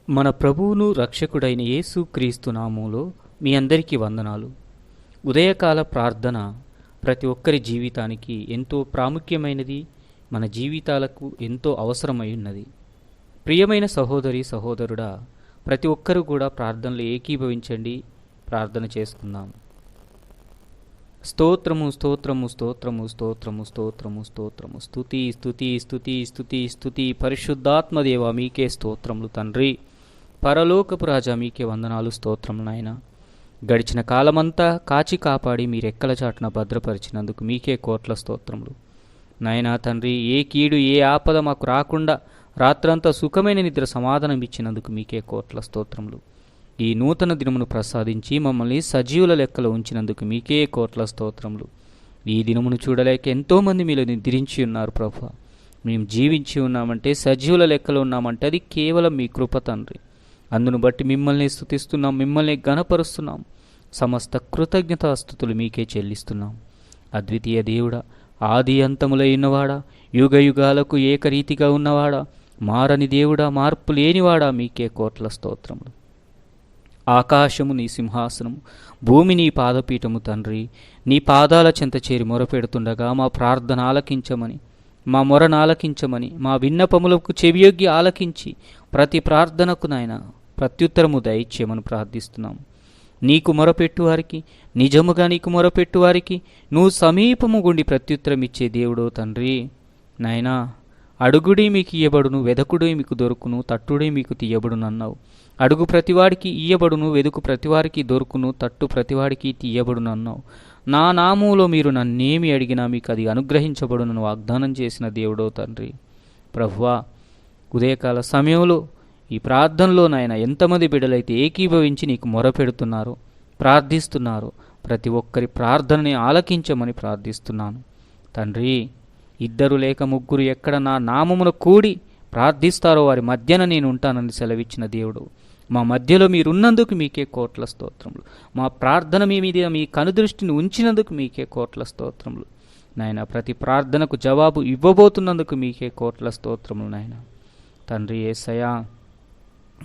మన ప్రభువును రక్షకుడైన యేసు క్రీస్తు నామములో మీ అందరికీ వందనాలు. ఉదయకాల ప్రార్థన ప్రతి ఒక్కరి జీవితానికి ఎంతో ప్రాముఖ్యమైనది, మన జీవితాలకు ఎంతో అవసరమై ఉన్నది. ప్రియమైన సహోదరి సహోదరుడా, ప్రతి ఒక్కరూ కూడా ప్రార్థనలు ఏకీభవించండి. ప్రార్థన చేసుకుందాం. స్తోత్రము స్తోత్రము స్తోత్రము స్తోత్రము స్తోత్రము స్తోత్రము స్తుతి స్తుతి స్తుతి స్తుతి స్తుతి పరిశుద్ధాత్మదేవ మీకే స్తోత్రములు తండ్రి. పరలోకపు రాజా మీకే వందనాలు, స్తోత్రములు నాయన. గడిచిన కాలమంతా కాచి కాపాడి మీరెక్కల చాటున భద్రపరిచినందుకు మీకే కోట్ల స్తోత్రములు నాయనా తండ్రి. ఏ కీడు ఏ ఆపద మాకు రాకుండా రాత్రంతా సుఖమైన నిద్ర సమాధానం ఇచ్చినందుకు మీకే కోట్ల స్తోత్రములు. ఈ నూతన దినమును ప్రసాదించి మమ్మల్ని సజీవుల లెక్కలో ఉంచినందుకు మీకే కోట్ల స్తోత్రములు. ఈ దినమును చూడలేక ఎంతోమంది మీలో నిద్రించి ఉన్నారు ప్రభువా. మేము జీవించి ఉన్నామంటే, సజీవుల లెక్కలో ఉన్నామంటే అది కేవలం మీ కృప తండ్రి. అందును బట్టి మిమ్మల్ని స్తుతిస్తున్నాం, మిమ్మల్ని గణపరుస్తున్నాం. సమస్త కృతజ్ఞతాస్తుతులు మీకే చెల్లిస్తున్నాం. అద్వితీయ దేవుడా, ఆది అంతములై ఉన్నవాడా, యుగ యుగాలకు ఏకరీతిగా ఉన్నవాడా, మారని దేవుడా, మార్పు లేనివాడా, మీకే కోట్ల స్తోత్రములు. ఆకాశము నీ సింహాసనము, భూమి నీ పాదపీఠము తండ్రి. నీ పాదాల చెంత చేరి మొరపెడుతుండగా మా ప్రార్థన ఆలకించమని, మా మొరను ఆలకించమని, మా విన్నపములకు చెవియొగ్గి ఆలకించి ప్రతి ప్రార్థనకు నాయన ప్రత్యుత్తరము దయచేయమని ప్రార్థిస్తున్నాము. నీకు మొరపెట్టువారికి, నిజముగా నీకు మొరపెట్టువారికి నువ్వు సమీపము గుండి ప్రత్యుత్తరం ఇచ్చే దేవుడో తండ్రి. నాయనా, అడుగుడి మీకు ఇయ్యబడును, వెదకుడి మీకు దొరుకును, తట్టుడి మీకు తీయబడును అన్నావు. అడుగు ప్రతివాడికి ఇయ్యబడును, వెదుకు ప్రతివాడికి దొరుకును, తట్టు ప్రతివాడికి తీయబడును అన్నావు. నా నామములో మీరు నన్నేమి అడిగినా మీకు అది అనుగ్రహించబడునని వాగ్దానం చేసిన దేవుడో తండ్రి. ప్రభువా, ఉదయకాల సమయంలో ఈ ప్రార్థనలో నాయన ఎంతమంది బిడ్డలైతే ఏకీభవించి నీకు మొరపెడుతున్నారో, ప్రార్థిస్తున్నారో, ప్రతి ఒక్కరి ప్రార్థనని ఆలకించమని ప్రార్థిస్తున్నాను తండ్రి. ఇద్దరు లేక ముగ్గురు ఎక్కడ నా నామమును కూడి ప్రార్థిస్తారో వారి మధ్యన నేను ఉంటానని సెలవిచ్చిన దేవుడు. మా మధ్యలో మీరున్నందుకు మీకే కోట్ల స్తోత్రములు. మా ప్రార్థన మీ మీద మీ కనుదృష్టిని ఉంచినందుకు మీకే కోట్ల స్తోత్రములు నాయన. ప్రతి ప్రార్థనకు జవాబు ఇవ్వబోతున్నందుకు మీకే కోట్ల స్తోత్రములు నాయన. తండ్రి యేసయ్యా,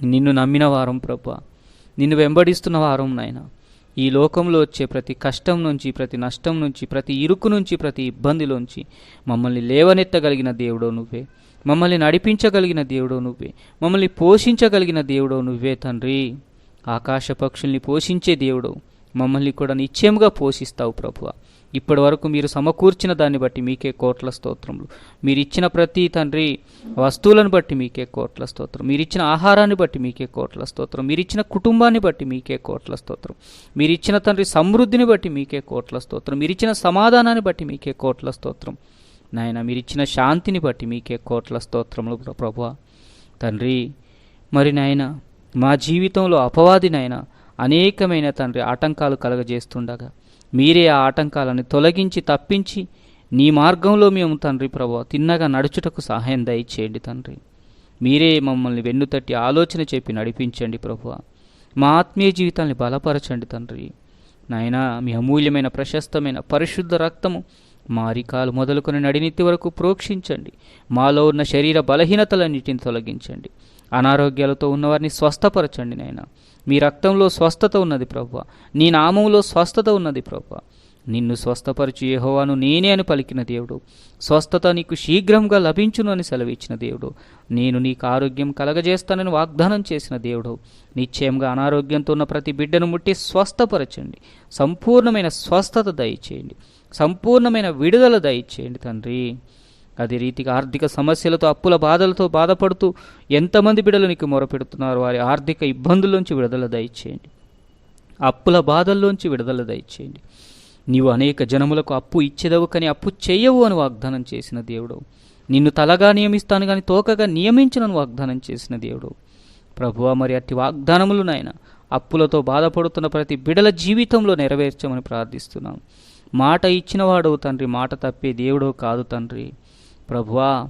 నిన్ను నమ్మిన వారం ప్రభువా, నిన్ను వెంబడిస్తున్న వారం నాయన. ఈ లోకంలో వచ్చే ప్రతి కష్టం నుంచి, ప్రతి నష్టం నుంచి, ప్రతి ఇరుకు నుంచి, ప్రతి ఇబ్బందిలోంచి మమ్మల్ని లేవనెత్తగలిగిన దేవుడో నువ్వే. మమ్మల్ని నడిపించగలిగిన దేవుడో నువ్వే. మమ్మల్ని పోషించగలిగిన దేవుడో నువ్వే తండ్రి. ఆకాశ పక్షుల్ని పోషించే దేవుడు మమ్మల్ని కూడా నిశ్చయముగా పోషిస్తావు ప్రభువా. ఇప్పటి వరకు మీరు సమకూర్చిన దాన్ని బట్టి మీకే కోట్ల స్తోత్రములు. మీరిచ్చిన ప్రతి తండ్రి వస్తువులను బట్టి మీకే కోట్ల స్తోత్రం. మీరిచ్చిన ఆహారాన్ని బట్టి మీకే కోట్ల స్తోత్రం. మీరిచ్చిన కుటుంబాన్ని బట్టి మీకే కోట్ల స్తోత్రం. మీరిచ్చిన తండ్రి సమృద్ధిని బట్టి మీకే కోట్ల స్తోత్రం. మీరిచ్చిన సమాధానాన్ని బట్టి మీకే కోట్ల స్తోత్రం నాయన. మీరిచ్చిన శాంతిని బట్టి మీకే కోట్ల స్తోత్రములు ప్రభువా తండ్రి. మరి నాయన, మా జీవితంలో అపవాది నాయన అనేకమైన తండ్రి ఆటంకాలు కలగజేస్తుండగా మీరే ఆ ఆటంకాలను తొలగించి తప్పించి నీ మార్గంలో మేము తండ్రి ప్రభువా తిన్నగా నడుచుటకు సహాయం దయచేయండి తండ్రి. మీరే మమ్మల్ని వెన్నుతట్టి ఆలోచన చెప్పి నడిపించండి ప్రభువా. మా ఆత్మీయ జీవితాన్ని బలపరచండి తండ్రి నాయనా. మీ అమూల్యమైన ప్రశస్తమైన పరిశుద్ధ రక్తము మా అరికాలు మొదలుకొని నడినెత్తి వరకు ప్రోక్షించండి. మాలో ఉన్న శరీర బలహీనతలన్నిటిని తొలగించండి. అనారోగ్యాలతో ఉన్నవారిని స్వస్థపరచండి నాయన. మీ రక్తంలో స్వస్థత ఉన్నది ప్రభువా. నీ నామంలో స్వస్థత ఉన్నది ప్రభువా. నిన్ను స్వస్థపరచు యెహోవాను నేనే అని పలికిన దేవుడు, స్వస్థత నీకు శీఘ్రంగా లభించును అని సెలవిచ్చిన దేవుడు, నేను నీకు ఆరోగ్యం కలగజేస్తానని వాగ్దానం చేసిన దేవుడు, నిశ్చయంగా అనారోగ్యంతో ఉన్న ప్రతి బిడ్డను ముట్టి స్వస్థపరచండి. సంపూర్ణమైన స్వస్థత దయచేయండి. సంపూర్ణమైన విడుదల దయచేయండి తండ్రి. అదే రీతిగా ఆర్థిక సమస్యలతో, అప్పుల బాధలతో బాధపడుతూ ఎంతమంది బిడ్డలు నీకు మొరపెడుతున్నారు, వారి ఆర్థిక ఇబ్బందుల్లోంచి విడుదల దయచేయండి. అప్పుల బాధల్లోంచి విడుదల దయచేయండి. నీవు అనేక జనములకు అప్పు ఇచ్చేదవు కానీ అప్పు చెయ్యవు అని వాగ్దానం చేసిన దేవుడు, నిన్ను తలగా నియమిస్తాను కానీ తోకగా నియమించనని వాగ్దానం చేసిన దేవుడు ప్రభువా. మరి అట్టి వాగ్దానములు నాయన అప్పులతో బాధపడుతున్న ప్రతి బిడల జీవితంలో నెరవేర్చమని ప్రార్థిస్తున్నాం. మాట ఇచ్చినవాడవు తండ్రి, మాట తప్పే దేవుడో కాదు తండ్రి ప్రభువా.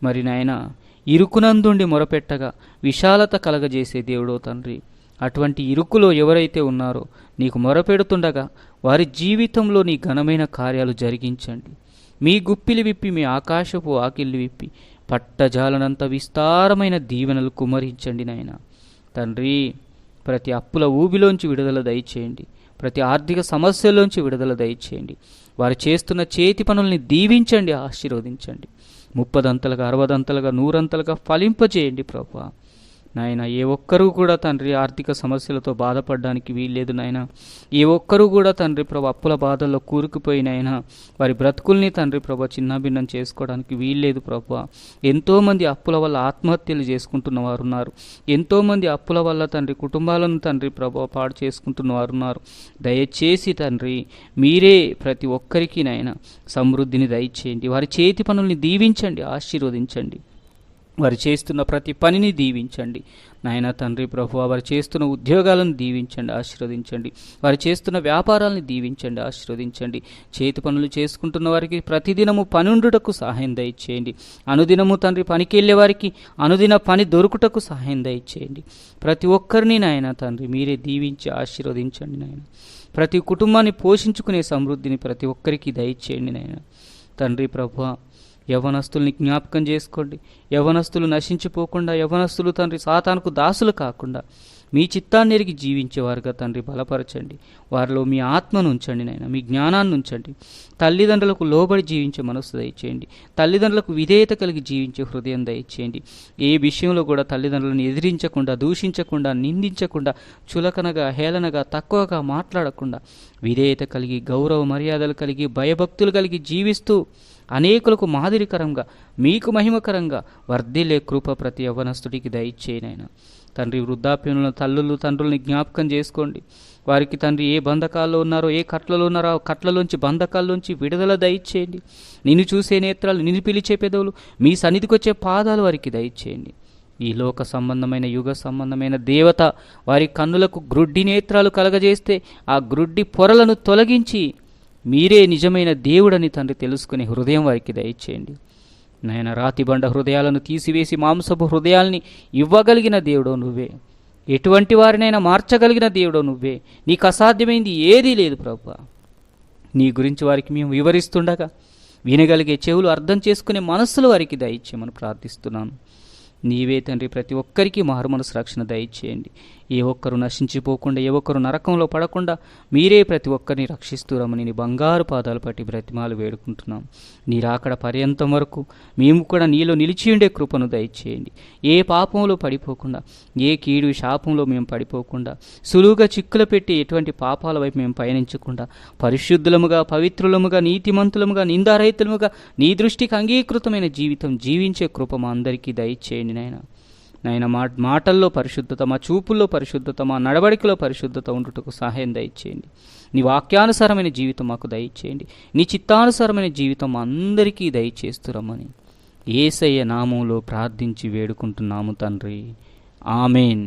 మరి నాయన, ఇరుకునందుండి మొరపెట్టగా విశాలత కలగజేసే దేవుడో తండ్రి. అటువంటి ఇరుకులో ఎవరైతే ఉన్నారో నీకు మొరపెడుతుండగా వారి జీవితంలో నీ ఘనమైన కార్యాలు జరిగించండి. మీ గుప్పిలి విప్పి, మీ ఆకాశపు ఆకిళ్ళు విప్పి పట్టజాలనంత విస్తారమైన దీవెనలు కుమరించండి నాయన. తండ్రి, ప్రతి అప్పుల ఊబిలోంచి విడుదల దయచేయండి. ప్రతి ఆర్థిక సమస్యలోంచి విడుదల దయచేయండి. వారు చేస్తున్న చేతి పనుల్ని దీవించండి, ఆశీర్వదించండి. 30 60 100 ఫలింపజేయండి ప్రభువా. నాయన, ఏ ఒక్కరూ కూడా తండ్రి ఆర్థిక సమస్యలతో బాధపడడానికి వీల్లేదు నాయన. ఏ ఒక్కరూ కూడా తండ్రి ప్రభు అప్పుల బాధల్లో కూరుకుపోయినైనా వారి బ్రతుకుల్ని తండ్రి ప్రభు చిన్నాభిన్నం చేసుకోవడానికి వీల్లేదు ప్రభు. ఎంతోమంది అప్పుల వల్ల ఆత్మహత్యలు చేసుకుంటున్న వారు ఉన్నారు. ఎంతోమంది అప్పుల వల్ల తండ్రి కుటుంబాలను తండ్రి ప్రభు పాడు చేసుకుంటున్న వారు ఉన్నారు. దయచేసి తండ్రి మీరే ప్రతి ఒక్కరికి నాయన సమృద్ధిని దయచేయండి. వారి చేతి పనుల్ని దీవించండి, ఆశీర్వదించండి. వారు చేస్తున్న ప్రతి పనిని దీవించండి నాయన తండ్రి ప్రభువా. వారు చేస్తున్న ఉద్యోగాలను దీవించండి, ఆశీర్వదించండి. వారు చేస్తున్న వ్యాపారాలను దీవించండి, ఆశీర్వదించండి. చేతి పనులు చేసుకుంటున్న వారికి ప్రతిదినము పనుండుటకు సహాయం దయచేయండి. అనుదినము తండ్రి పనికి వెళ్ళే వారికి అనుదిన పని దొరుకుటకు సహాయం దయచేయండి. ప్రతి ఒక్కరిని నాయన తండ్రి మీరే దీవించి ఆశీర్వదించండి నాయన. ప్రతి కుటుంబాన్ని పోషించుకునే సమృద్ధిని ప్రతి ఒక్కరికి దయచేయండి నాయన తండ్రి ప్రభువా. యవ్వనస్తుల్ని జ్ఞాపకం చేసుకోండి. యవ్వనస్తులు నశించిపోకుండా, యవ్వనస్తులు తండ్రి సాతానుకు దాసులు కాకుండా మీ చిత్తాన్ని ఎరిగి జీవించేవారుగా తండ్రి బలపరచండి. వారిలో మీ ఆత్మను ఉంచండి నాయన, మీ జ్ఞానాన్ని ఉంచండి. తల్లిదండ్రులకు లోబడి జీవించే మనస్సు దయచేయండి. తల్లిదండ్రులకు విధేయత కలిగి జీవించే హృదయం దయచేయండి. ఏ విషయంలో కూడా తల్లిదండ్రులను ఎదిరించకుండా, దూషించకుండా, నిందించకుండా, చులకనగా, హేళనగా, తక్కువగా మాట్లాడకుండా విధేయత కలిగి, గౌరవ మర్యాదలు కలిగి, భయభక్తులు కలిగి జీవిస్తూ అనేకులకు మాదిరికరంగా, మీకు మహిమకరంగా వర్ధిల్లే కృప ప్రతి యవ్వనస్తుడికి దయచేయనైనా తండ్రి. వృద్ధాప్యంలో తల్లులు తండ్రుల్ని జ్ఞాపకం చేసుకోండి. వారికి తండ్రి ఏ బంధకాల్లో ఉన్నారో, ఏ కట్లలో ఉన్నారో ఆ కట్లలోంచి, బంధకాల్లోంచి విడుదల దయచేయండి. నిన్ను చూసే నేత్రాలు, నిన్ను పిలిచే పెదవులు, మీ సన్నిధికి వచ్చే పాదాలు వారికి దయచేయండి. ఈ లోక సంబంధమైన, యుగ సంబంధమైన దేవత వారి కన్నులకు గ్రుడ్డి నేత్రాలు కలగజేస్తే ఆ గ్రుడ్డి పొరలను తొలగించి మీరే నిజమైన దేవుడని తండ్రి తెలుసుకునే హృదయం వారికి దయచేయండి నాయన. రాతిబండ హృదయాలను తీసివేసి మాంసపు హృదయాల్ని ఇవ్వగలిగిన దేవుడో నువ్వే. ఎటువంటి వారినైనా మార్చగలిగిన దేవుడో నువ్వే. నీకు అసాధ్యమైంది ఏదీ లేదు ప్రభువా. నీ గురించి వారికి మేము వివరిస్తుండగా వినగలిగే చెవులు, అర్థం చేసుకునే మనస్సులు వారికి దయచేయమని ప్రార్థిస్తున్నాను. నీవే తండ్రి ప్రతి ఒక్కరికి మారుమనసు రక్షణ దయచేయండి. ఏ ఒక్కరు నశించిపోకుండా, ఏ ఒక్కరు నరకంలో పడకుండా మీరే ప్రతి ఒక్కరిని రక్షిస్తూ రమ్మని నీ బంగారు పాదాలు పట్టి బ్రతిమాలు వేడుకుంటున్నాం. నీ రాకడ పర్యంతం వరకు మేము కూడా నీలో నిలిచి ఉండే కృపను దయచేయండి. ఏ పాపంలో పడిపోకుండా, ఏ కీడు శాపంలో మేము పడిపోకుండా, సులువుగా చిక్కులు పెట్టి ఎటువంటి పాపాల వైపు మేము పయనించకుండా పరిశుద్ధులముగా, పవిత్రులముగా, నీతిమంతులముగా, నిందారహితులముగా నీ దృష్టికి అంగీకృతమైన జీవితం జీవించే కృప మా అందరికీ దయచేయండి నాయన. మాటల్లో పరిశుద్ధత, మా చూపుల్లో పరిశుద్ధత, మా నడవడికలో పరిశుద్ధత ఉండుటకు సహాయం దయచేయండి. నీ వాక్యానుసారమైన జీవితం మాకు దయచేయండి. నీ చిత్తానుసారమైన జీవితం అందరికీ దయచేస్తురమ్మని యేసయ్య నామములో ప్రార్థించి వేడుకుంటున్నాము తండ్రి. ఆమెన్.